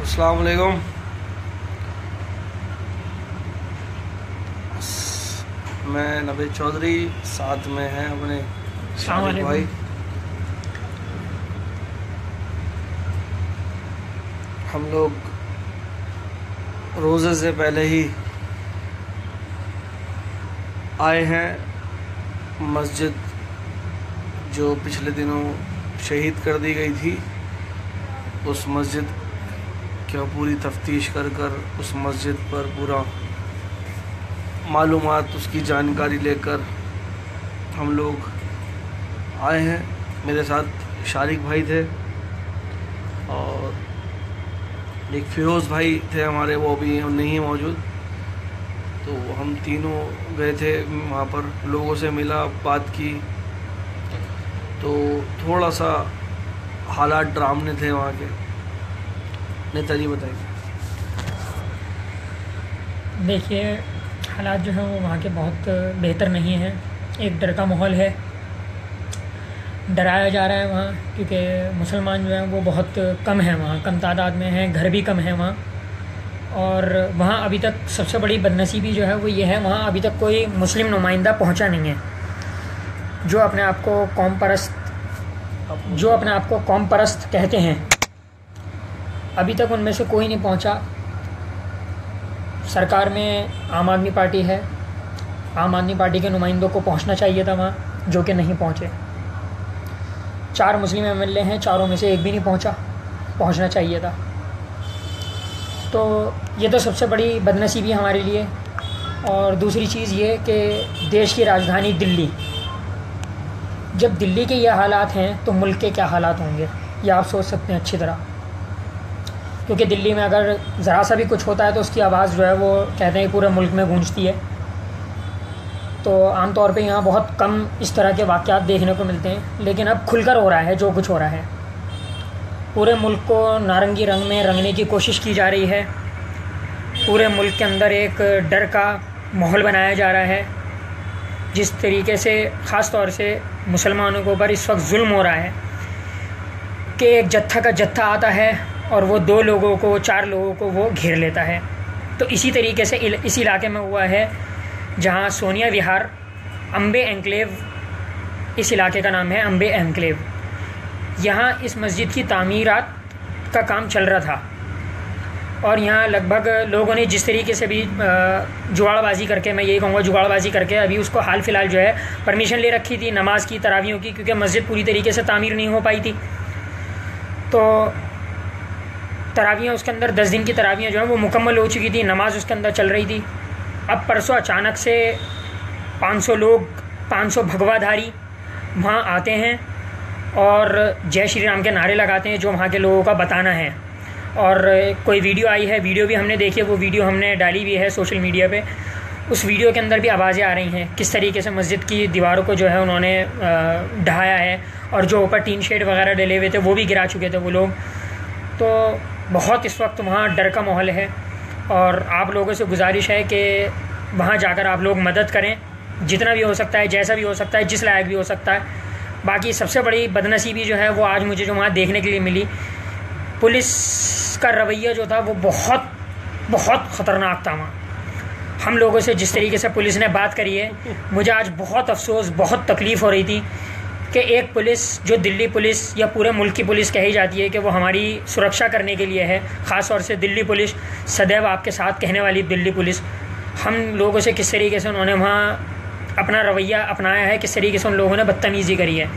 अस्सलाम वालेकुम। मैं नबी चौधरी, साथ में हैं अपने शारिक भाई। हम लोग रोज़े से पहले ही आए हैं मस्जिद जो पिछले दिनों शहीद कर दी गई थी। उस मस्जिद की पूरी तफ्तीश कर उस मस्जिद पर पूरा मालूमात, उसकी जानकारी लेकर हम लोग आए हैं। मेरे साथ शारिक भाई थे और एक फ़िरोज़ भाई थे हमारे, वो भी नहीं मौजूद। तो हम तीनों गए थे वहाँ पर, लोगों से मिला, बात की। तो थोड़ा सा हालात डरावने थे वहाँ के। नेताजी बताइए। देखिए, हालात जो हैं वो वहाँ के बहुत बेहतर नहीं हैं। एक डर का माहौल है, डराया जा रहा है वहाँ, क्योंकि मुसलमान जो हैं वो बहुत कम हैं वहाँ, कम तादाद में हैं, घर भी कम हैं वहाँ। और वहाँ अभी तक सबसे बड़ी बदनसीबी जो है वो ये है, वहाँ अभी तक कोई मुस्लिम नुमाइंदा पहुँचा नहीं है जो अपने आप को कौम परस्त कहते हैं। अभी तक उनमें से कोई नहीं पहुंचा। सरकार में आम आदमी पार्टी है, आम आदमी पार्टी के नुमाइंदों को पहुंचना चाहिए था वहाँ, जो कि नहीं पहुंचे। 4 मुस्लिम एमएलए हैं, चारों में से एक भी नहीं पहुंचना चाहिए था। तो ये तो सबसे बड़ी बदनसीबी हमारे लिए। और दूसरी चीज़ ये कि देश की राजधानी दिल्ली, जब दिल्ली के ये हालात हैं तो मुल्क के क्या हालात होंगे, ये आप सोच सकते हैं अच्छी तरह। क्योंकि दिल्ली में अगर ज़रा सा भी कुछ होता है तो उसकी आवाज़ जो है वो कहते हैं पूरे मुल्क में गूंजती है। तो आम तौर पे यहाँ बहुत कम इस तरह के वाक़यात देखने को मिलते हैं, लेकिन अब खुलकर हो रहा है जो कुछ हो रहा है। पूरे मुल्क को नारंगी रंग में रंगने की कोशिश की जा रही है। पूरे मुल्क के अंदर एक डर का माहौल बनाया जा रहा है। जिस तरीके से ख़ास तौर से मुसलमानों के ऊपर इस वक्त जुल्म हो रहा है कि एक जत्था का जत्था आता है और वो 2 लोगों को, 4 लोगों को वो घेर लेता है। तो इसी तरीके से इस इलाके में हुआ है जहाँ सोनिया विहार, अम्बे एन्क्लेव, इस इलाके का नाम है अम्बे एन्क्लेव। यहाँ इस मस्जिद की तामीरात का काम चल रहा था और यहाँ लगभग लोगों ने जिस तरीके से भी जुगाड़बाजी करके, मैं यही कहूँगा जुगाड़बाजी करके, अभी उसको हाल फ़िलहाल जो है परमिशन ले रखी थी नमाज की, तरावियों की, क्योंकि मस्जिद पूरी तरीके से तामीर नहीं हो पाई थी। तो तरावियाँ उसके अंदर 10 दिन की तरावियाँ जो है वो मुकम्मल हो चुकी थी, नमाज उसके अंदर चल रही थी। अब परसों अचानक से 500 लोग, 500 भगवाधारी वहाँ आते हैं और जय श्री राम के नारे लगाते हैं, जो वहाँ के लोगों का बताना है। और कोई वीडियो आई है, वीडियो भी हमने देखी है, वो वीडियो हमने डाली भी है सोशल मीडिया पे। उस वीडियो के अंदर भी आवाज़ें आ रही हैं किस तरीके से मस्जिद की दीवारों को जो है उन्होंने ढहाया है, और जो ऊपर टीन शेड वगैरह डले हुए थे वो भी गिरा चुके थे वो लोग। तो बहुत इस वक्त वहाँ डर का माहौल है और आप लोगों से गुजारिश है कि वहाँ जाकर आप लोग मदद करें, जितना भी हो सकता है, जैसा भी हो सकता है, जिस लायक भी हो सकता है। बाकी सबसे बड़ी बदनसीबी जो है वो आज मुझे जो वहाँ देखने के लिए मिली, पुलिस का रवैया जो था वो बहुत बहुत ख़तरनाक था। वहाँ हम लोगों से जिस तरीके से पुलिस ने बात करी है, मुझे आज बहुत अफसोस, बहुत तकलीफ़ हो रही थी कि एक पुलिस जो दिल्ली पुलिस या पूरे मुल्क की पुलिस कही जाती है कि वो हमारी सुरक्षा करने के लिए है, ख़ास तौर से दिल्ली पुलिस, सदैव आपके साथ कहने वाली दिल्ली पुलिस, हम लोगों से किस तरीके से उन्होंने वहाँ अपना रवैया अपनाया है, किस तरीके से उन लोगों ने बदतमीज़ी करी है।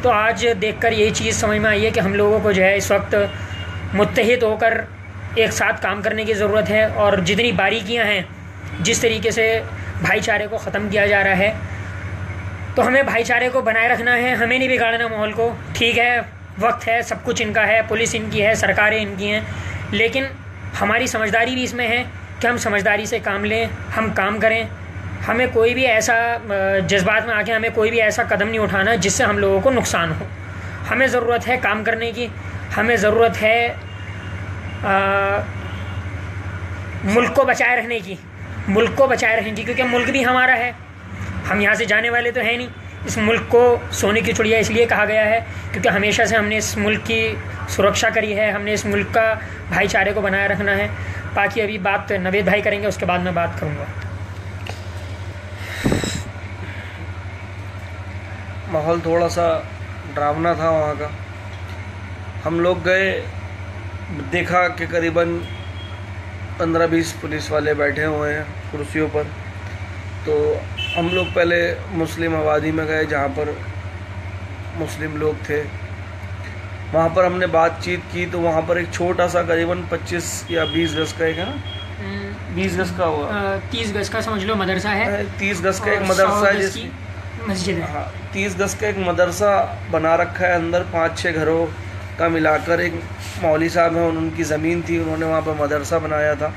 तो आज देखकर यही चीज़ समझ में आई है कि हम लोगों को जो है इस वक्त मुत्तहिद होकर एक साथ काम करने की ज़रूरत है। और जितनी बारीकियाँ हैं, जिस तरीके से भाईचारे को ख़त्म किया जा रहा है, तो हमें भाईचारे को बनाए रखना है, हमें नहीं बिगाड़ना माहौल को। ठीक है, वक्त है, सब कुछ इनका है, पुलिस इनकी है, सरकारें इनकी हैं, लेकिन हमारी समझदारी भी इसमें है कि हम समझदारी से काम लें, हम काम करें। हमें कोई भी ऐसा जज्बात में आके हमें कोई भी ऐसा कदम नहीं उठाना जिससे हम लोगों को नुकसान हो। हमें ज़रूरत है काम करने की, हमें ज़रूरत है मुल्क को बचाए रखने की, क्योंकि मुल्क भी हमारा है। हम यहाँ से जाने वाले तो हैं नहीं, इस मुल्क को सोने की चिड़िया इसलिए कहा गया है क्योंकि हमेशा से हमने इस मुल्क की सुरक्षा करी है, हमने इस मुल्क का भाईचारे को बनाए रखना है। बाकी अभी बात नवेद भाई करेंगे, उसके बाद मैं बात करूँगा। माहौल थोड़ा सा डरावना था वहाँ का। हम लोग गए, देखा कि करीबन 15-20 पुलिस वाले बैठे हुए हैं कुर्सियों पर। तो हम लोग पहले मुस्लिम आबादी में गए जहाँ पर मुस्लिम लोग थे। वहाँ पर हमने बातचीत की तो वहाँ पर एक छोटा सा करीबन 25 या 20 गज का एक है ना, 20 गज का हुआ, 30 गज का समझ लो मदरसा है। 30 गज का एक मदरसा है, जिसकी मस्जिद है। हाँ, 30 गज का एक मदरसा बना रखा है। अंदर 5-6 घरों का मिलाकर एक मौली साहब हैं, उनकी ज़मीन थी, उन्होंने वहाँ पर मदरसा बनाया था।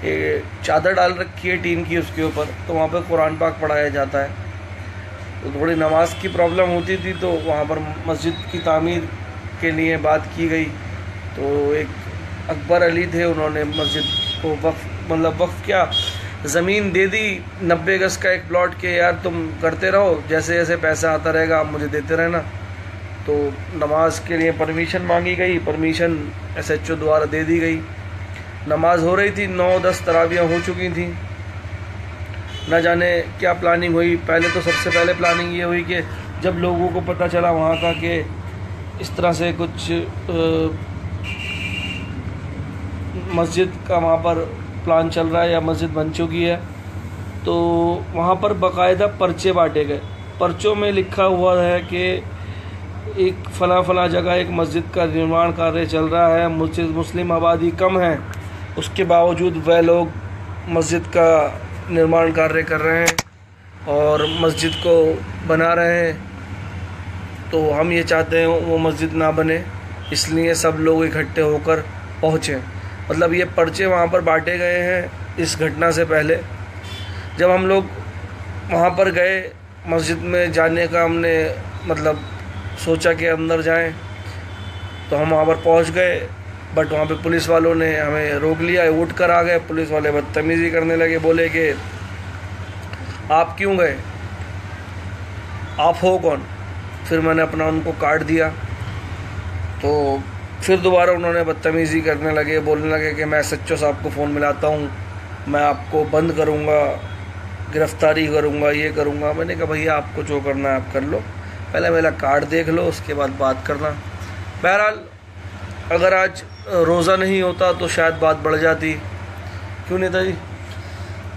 ये चादर डाल रखी है टीन की उसके ऊपर, तो वहाँ पर कुरान पाक पढ़ाया जाता है। तो थोड़ी नमाज की प्रॉब्लम होती थी तो वहाँ पर मस्जिद की तामीर के लिए बात की गई। तो एक अकबर अली थे, उन्होंने मस्जिद को वक्फ क्या ज़मीन दे दी 90 गज का एक प्लॉट के, यार तुम करते रहो, जैसे जैसे पैसा आता रहेगा आप मुझे देते रहना। तो नमाज के लिए परमिशन मांगी गई, परमिशन SHO द्वारा दे दी गई। नमाज हो रही थी, 9-10 तरावियाँ हो चुकी थी। न जाने क्या प्लानिंग हुई। पहले तो सबसे पहले प्लानिंग ये हुई कि जब लोगों को पता चला वहाँ का कि इस तरह से कुछ मस्जिद का वहाँ पर प्लान चल रहा है या मस्जिद बन चुकी है, तो वहाँ पर बाकायदा पर्चे बांटे गए। पर्चों में लिखा हुआ है कि एक फला जगह एक मस्जिद का निर्माण कार्य चल रहा है, मुस्लिम आबादी कम है, उसके बावजूद वह लोग मस्जिद का निर्माण कार्य कर रहे हैं और मस्जिद को बना रहे हैं। तो हम ये चाहते हैं वो मस्जिद ना बने, इसलिए सब लोग इकट्ठे होकर पहुँचे। मतलब ये पर्चे वहाँ पर बांटे गए हैं इस घटना से पहले। जब हम लोग वहाँ पर गए, मस्जिद में जाने का हमने मतलब सोचा कि अंदर जाएं, तो हम वहाँ पर पहुँच गए, बट वहाँ पे पुलिस वालों ने हमें रोक लिया। उठ कर आ गए, पुलिस वाले बदतमीज़ी करने लगे, बोले कि आप क्यों गए, आप हो कौन। फिर मैंने अपना उनको कार्ड दिया, तो फिर दोबारा उन्होंने बदतमीज़ी करने लगे, बोलने लगे कि मैं SHO साहब को फ़ोन मिलाता हूँ, मैं आपको बंद करूँगा, गिरफ़्तारी करूँगा, ये करूँगा। मैंने कहा भैया आपको जो करना है आप कर लो, पहले मेरा कार्ड देख लो, उसके बाद बात करना। बहरहाल अगर आज रोज़ा नहीं होता तो शायद बात बढ़ जाती। क्यों नेता जी?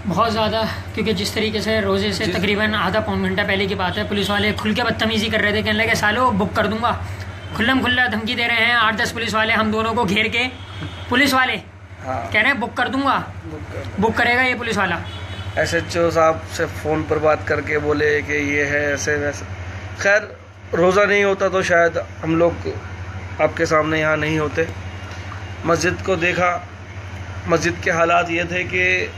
बहुत ज़्यादा, क्योंकि जिस तरीके से रोज़े से तकरीबन आधा पौन घंटा पहले की बात है, पुलिस वाले खुल के बदतमीज़ी कर रहे थे, कहने लगे सालो बुक कर दूंगा, खुल्ला धमकी दे रहे हैं। 8-10 पुलिस वाले हम दोनों को घेर के, पुलिस वाले कह रहे हैं बुक कर दूंगा, बुक करेगा ये पुलिस वाला। SHO साहब से फ़ोन पर बात करके बोले कि ये है ऐसे वैसे। खैर रोज़ा नहीं होता तो शायद हम लोग आपके सामने यहाँ नहीं होते। मस्जिद को देखा, मस्जिद के हालात ये थे कि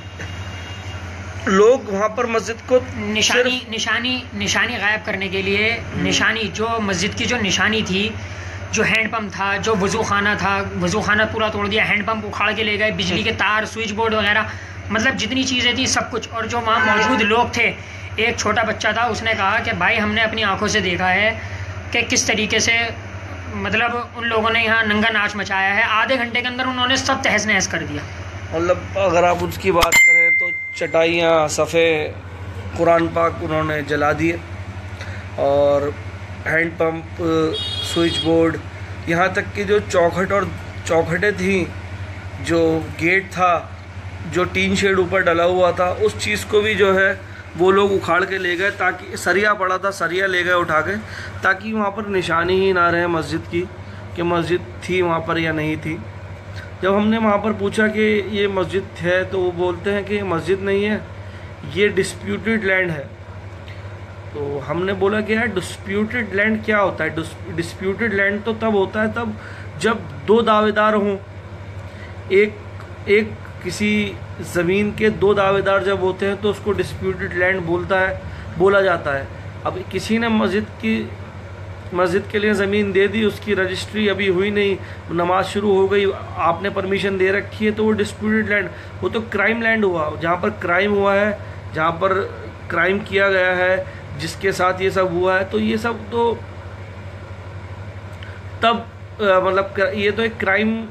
लोग वहाँ पर मस्जिद को निशानी गायब करने के लिए, निशानी जो मस्जिद की जो निशानी थी, जो हैंडपम्प था, जो वज़ू खाना था, वज़ू खाना पूरा तोड़ दिया, हैंडपम्प उखाड़ के ले गए, बिजली के तार, स्विच बोर्ड वगैरह, मतलब जितनी चीज़ें थी सब कुछ। और जो वहाँ मौजूद लोग थे, एक छोटा बच्चा था, उसने कहा कि भाई हमने अपनी आंखों से देखा है कि किस तरीके से मतलब उन लोगों ने यहाँ नंगा नाच मचाया है। आधे घंटे के अंदर उन्होंने सब तहस नहस कर दिया। मतलब अगर आप उसकी बात करें तो चटाइयाँ, सफ़े, कुरान पाक उन्होंने जला दिए, और हैंडपम्प, स्विच बोर्ड, यहाँ तक कि जो चौखटें थी, जो गेट था, जो टीन शेड ऊपर डला हुआ था, उस चीज़ को भी जो है वो लोग उखाड़ के ले गए, ताकि सरिया पड़ा था, सरिया ले गए उठा के, ताकि वहाँ पर निशानी ही ना रहे मस्जिद की कि मस्जिद थी वहाँ पर या नहीं थी। जब हमने वहाँ पर पूछा कि ये मस्जिद है, तो वो बोलते हैं कि मस्जिद नहीं है, ये डिस्प्यूटेड लैंड है। तो हमने बोला कि यार डिस्प्यूटेड लैंड क्या होता है? डिस्प्यूटेड लैंड तो तब होता है तब जब दो दावेदार हों। एक किसी ज़मीन के दो दावेदार जब होते हैं तो उसको डिस्प्यूटेड लैंड बोला जाता है। अब किसी ने मस्जिद के लिए ज़मीन दे दी, उसकी रजिस्ट्री अभी हुई नहीं, नमाज शुरू हो गई, आपने परमिशन दे रखी है, तो वो डिस्प्यूटेड लैंड, वो तो क्राइम लैंड हुआ। जहाँ पर क्राइम हुआ है, जहाँ पर क्राइम किया गया है, जिसके साथ ये सब हुआ है, तो ये सब तो तब मतलब ये तो एक क्राइम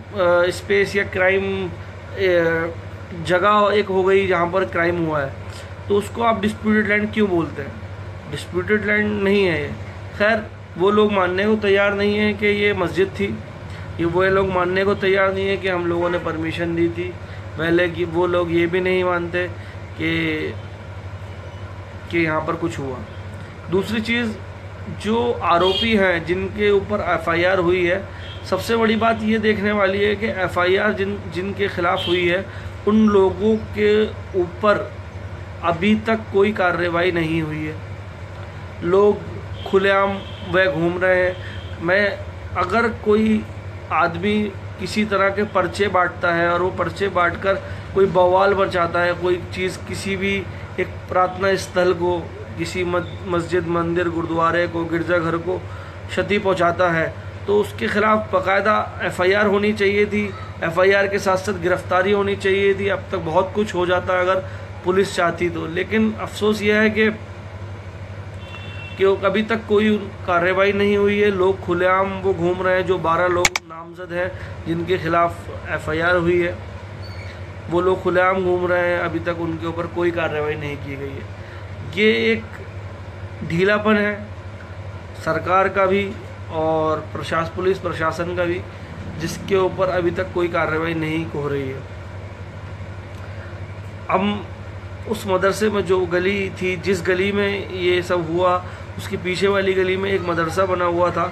स्पेस या क्राइम जगह एक हो गई जहाँ पर क्राइम हुआ है, तो उसको आप डिस्प्यूटेड लैंड क्यों बोलते हैं? डिस्प्यूटेड लैंड नहीं है ये। खैर, वो लोग मानने को तैयार नहीं है कि ये मस्जिद थी, ये वो लोग मानने को तैयार नहीं है कि हम लोगों ने परमिशन दी थी। पहले कि वो लोग ये भी नहीं मानते कि यहाँ पर कुछ हुआ। दूसरी चीज़, जो आरोपी हैं जिनके ऊपर एफआईआर हुई है, सबसे बड़ी बात ये देखने वाली है कि एफआईआर जिनके खिलाफ़ हुई है, उन लोगों के ऊपर अभी तक कोई कार्रवाई नहीं हुई है। लोग खुलेआम वह घूम रहे हैं। अगर कोई आदमी किसी तरह के पर्चे बांटता है और वो पर्चे बांटकर कोई बवाल मचाता है, कोई चीज़ किसी भी एक प्रार्थना स्थल को, किसी मस्जिद, मंदिर, गुरुद्वारे को, गिरजाघर को क्षति पहुंचाता है, तो उसके खिलाफ बाकायदा एफआईआर होनी चाहिए थी। एफआईआर के साथ साथ गिरफ्तारी होनी चाहिए थी। अब तक बहुत कुछ हो जाता अगर पुलिस चाहती तो। लेकिन अफसोस यह है कि अभी तक कोई कार्रवाई नहीं हुई है। लोग खुलेआम वो घूम रहे हैं। जो 12 लोग नामजद हैं जिनके खिलाफ एफआईआर हुई है, वो लोग खुलेआम घूम रहे हैं। अभी तक उनके ऊपर कोई कार्रवाई नहीं की गई है। ये एक ढीलापन है सरकार का भी और पुलिस प्रशासन का भी, जिसके ऊपर अभी तक कोई कार्रवाई नहीं हो रही है। अब उस मदरसे में जो गली थी, जिस गली में ये सब हुआ, उसकी पीछे वाली गली में एक मदरसा बना हुआ था।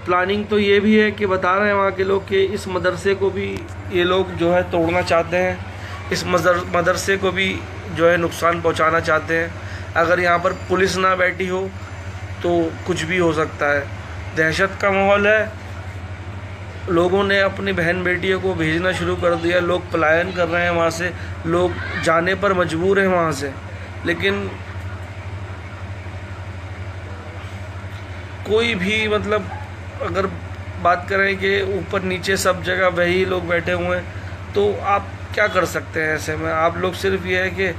प्लानिंग तो ये भी है कि बता रहे हैं वहाँ के लोग कि इस मदरसे को भी ये लोग जो है तोड़ना चाहते हैं, इस मदरसे को भी जो है नुकसान पहुँचाना चाहते हैं। अगर यहाँ पर पुलिस ना बैठी हो तो कुछ भी हो सकता है। दहशत का माहौल है। लोगों ने अपनी बहन बेटियों को भेजना शुरू कर दिया। लोग पलायन कर रहे हैं वहाँ से, लोग जाने पर मजबूर हैं वहाँ से। लेकिन कोई भी मतलब अगर बात करें कि ऊपर नीचे सब जगह वही लोग बैठे हुए हैं, तो आप क्या कर सकते हैं ऐसे में? आप लोग सिर्फ ये है कि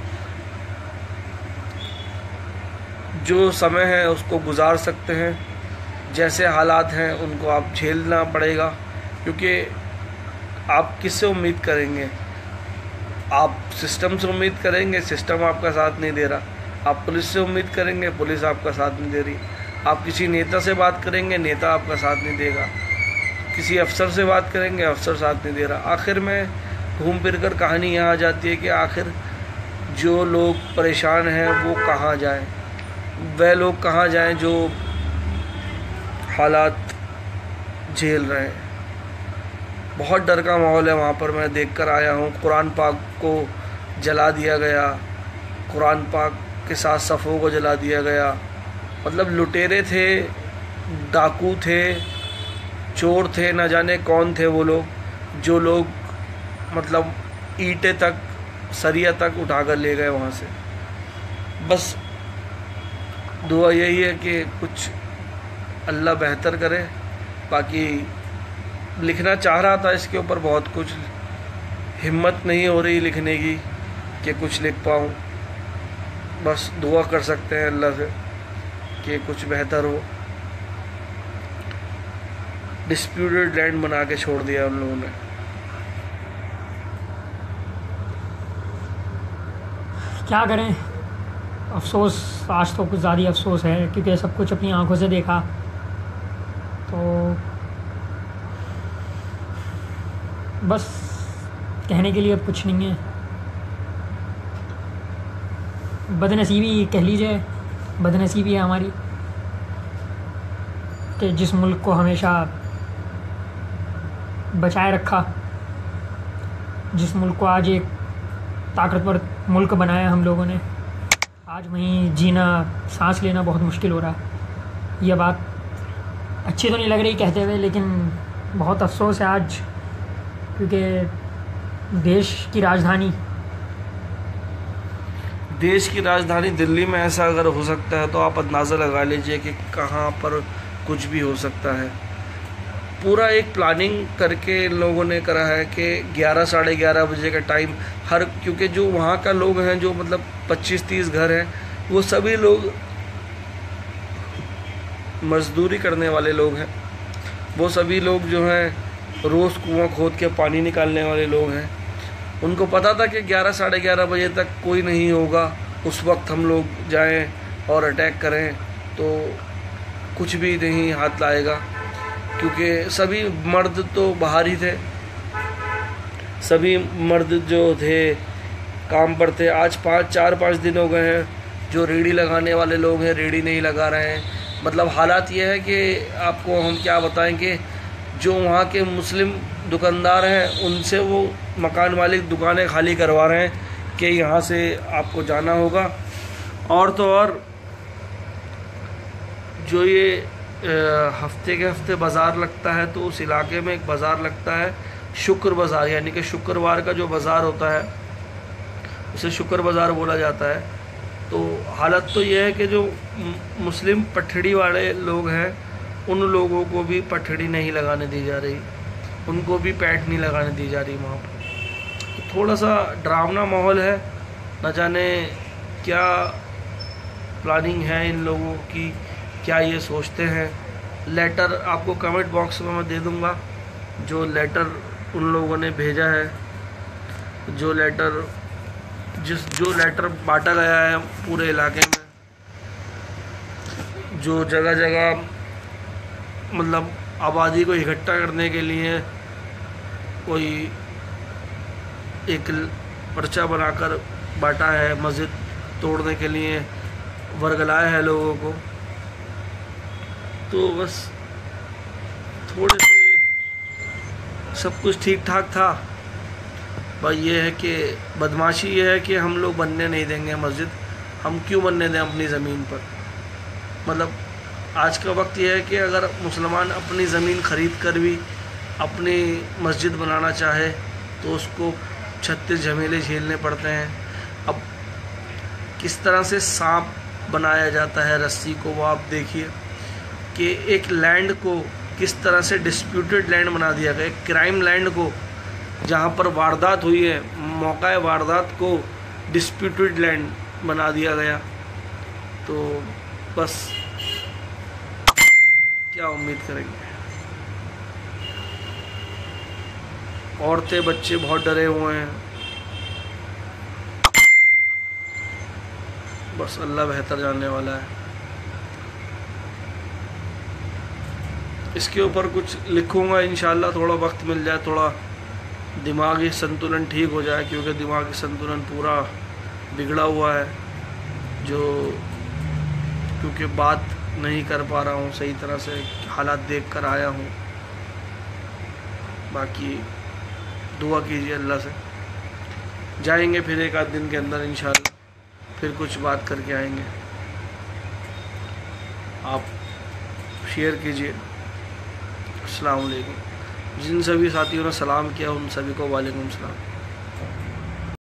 जो समय है उसको गुजार सकते हैं। जैसे हालात हैं उनको आप झेलना पड़ेगा, क्योंकि आप किससे उम्मीद करेंगे? आप सिस्टम से उम्मीद करेंगे, सिस्टम आपका साथ नहीं दे रहा। आप पुलिस से उम्मीद करेंगे, पुलिस आपका साथ नहीं दे रही। आप किसी नेता से बात करेंगे, नेता आपका साथ नहीं देगा। किसी अफसर से बात करेंगे, अफसर साथ नहीं दे रहा। आखिर में घूम फिर कर कहानी यहाँ आ जाती है कि आखिर जो लोग परेशान हैं वो कहाँ जाएं? वह लोग कहाँ जाएं जो हालात झेल रहे हैं। बहुत डर का माहौल है वहाँ पर। मैं देख कर आया हूँ। कुरान पाक को जला दिया गया, कुरान पाक के साथ सफ़ों को जला दिया गया। मतलब लुटेरे थे, डाकू थे, चोर थे, न जाने कौन थे वो लोग, जो लोग मतलब ईंटें तक, सरिया तक उठाकर ले गए वहाँ से। बस दुआ यही है कि कुछ अल्लाह बेहतर करे। बाकी लिखना चाह रहा था इसके ऊपर बहुत कुछ, हिम्मत नहीं हो रही लिखने की कि कुछ लिख पाऊँ। बस दुआ कर सकते हैं अल्लाह से कि कुछ बेहतर हो। डिस्प्यूटेड लैंड बना के छोड़ दिया उन लोगों ने। क्या करें, अफसोस, आज तो कुछ ज़्यादा ही अफसोस है, क्योंकि सब कुछ अपनी आंखों से देखा। तो बस कहने के लिए अब कुछ नहीं है। बदनसीबी कह लीजिए, बदनसीबी है हमारी कि जिस मुल्क को हमेशा बचाए रखा, जिस मुल्क को आज एक ताकतवर मुल्क बनाया हम लोगों ने, आज वहीं जीना, सांस लेना बहुत मुश्किल हो रहा है। यह बात अच्छी तो नहीं लग रही कहते हुए, लेकिन बहुत अफसोस है आज, क्योंकि देश की राजधानी दिल्ली में ऐसा अगर हो सकता है तो आप अंदाज़ा लगा लीजिए कि कहाँ पर कुछ भी हो सकता है। पूरा एक प्लानिंग करके इन लोगों ने करा है कि 11 साढ़े 11 बजे का टाइम क्योंकि जो वहाँ का लोग हैं, जो मतलब 25-30 घर हैं, वो सभी लोग मज़दूरी करने वाले लोग हैं, वो सभी लोग जो हैं रोज़ कुआं खोद के पानी निकालने वाले लोग हैं। उनको पता था कि 11 साढ़े 11 बजे तक कोई नहीं होगा, उस वक्त हम लोग जाएं और अटैक करें तो कुछ भी नहीं हाथ लाएगा, क्योंकि सभी मर्द तो बाहर ही थे, सभी मर्द जो थे काम पर थे। आज 4-5 दिन हो गए हैं जो रेडी लगाने वाले लोग हैं रेडी नहीं लगा रहे हैं। मतलब हालात ये है कि आपको हम क्या बताएं कि जो वहाँ के मुस्लिम दुकानदार हैं उनसे वो मकान मालिक दुकानें खाली करवा रहे हैं कि यहाँ से आपको जाना होगा। और तो और जो ये हफ्ते के हफ्ते बाज़ार लगता है, तो उस इलाके में एक बाज़ार लगता है शुक्र बाज़ार, यानी कि शुक्रवार का जो बाज़ार होता है उसे शुक्र बाज़ार बोला जाता है। तो हालत तो ये है कि जो मुस्लिम पठड़ी वाले लोग हैं उन लोगों को भी पठड़ी नहीं लगाने दी जा रही, उनको भी पैट नहीं लगाने दी जा रही वहाँ पर। तो थोड़ा सा डरावना माहौल है, न जाने क्या प्लानिंग है इन लोगों की, क्या ये सोचते हैं। लेटर आपको कमेंट बॉक्स में मैं दे दूँगा, जो लेटर उन लोगों ने भेजा है, जो लेटर बांटा गया है पूरे इलाके में, जो जगह जगह मतलब आबादी को इकट्ठा करने के लिए कोई एक पर्चा बनाकर बांटा है, मस्जिद तोड़ने के लिए वर्गलाया है लोगों को। तो बस थोड़े से सब कुछ ठीक ठाक था। भाई ये है कि बदमाशी ये है कि हम लोग बनने नहीं देंगे मस्जिद, हम क्यों बनने दें अपनी ज़मीन पर। मतलब आज का वक्त ये है कि अगर मुसलमान अपनी ज़मीन ख़रीद कर भी अपनी मस्जिद बनाना चाहे तो उसको 36 झमेले झेलने पड़ते हैं। अब किस तरह से सांप बनाया जाता है रस्सी को, वो आप देखिए कि एक लैंड को किस तरह से डिस्प्यूटेड लैंड बना दिया गया, एक क्राइम लैंड को जहाँ पर वारदात हुई है, मौका वारदात को डिस्प्यूटेड लैंड बना दिया गया। तो बस क्या उम्मीद करेंगे। औरतें बच्चे बहुत डरे हुए हैं, बस अल्लाह बेहतर जानने वाला है। इसके ऊपर कुछ लिखूंगा इंशाल्लाह, थोड़ा वक्त मिल जाए, थोड़ा दिमागी संतुलन ठीक हो जाए, क्योंकि दिमागी संतुलन पूरा बिगड़ा हुआ है, क्योंकि बात नहीं कर पा रहा हूँ सही तरह से, हालात देख कर आया हूँ। बाकी दुआ कीजिए अल्लाह से, जाएंगे फिर एक आध दिन के अंदर इंशाल्लाह, फिर कुछ बात करके आएंगे। आप शेयर कीजिए। अस्सलाम वालेकुम। जिन सभी साथियों ने सलाम किया उन सभी को वालेकुम सलाम।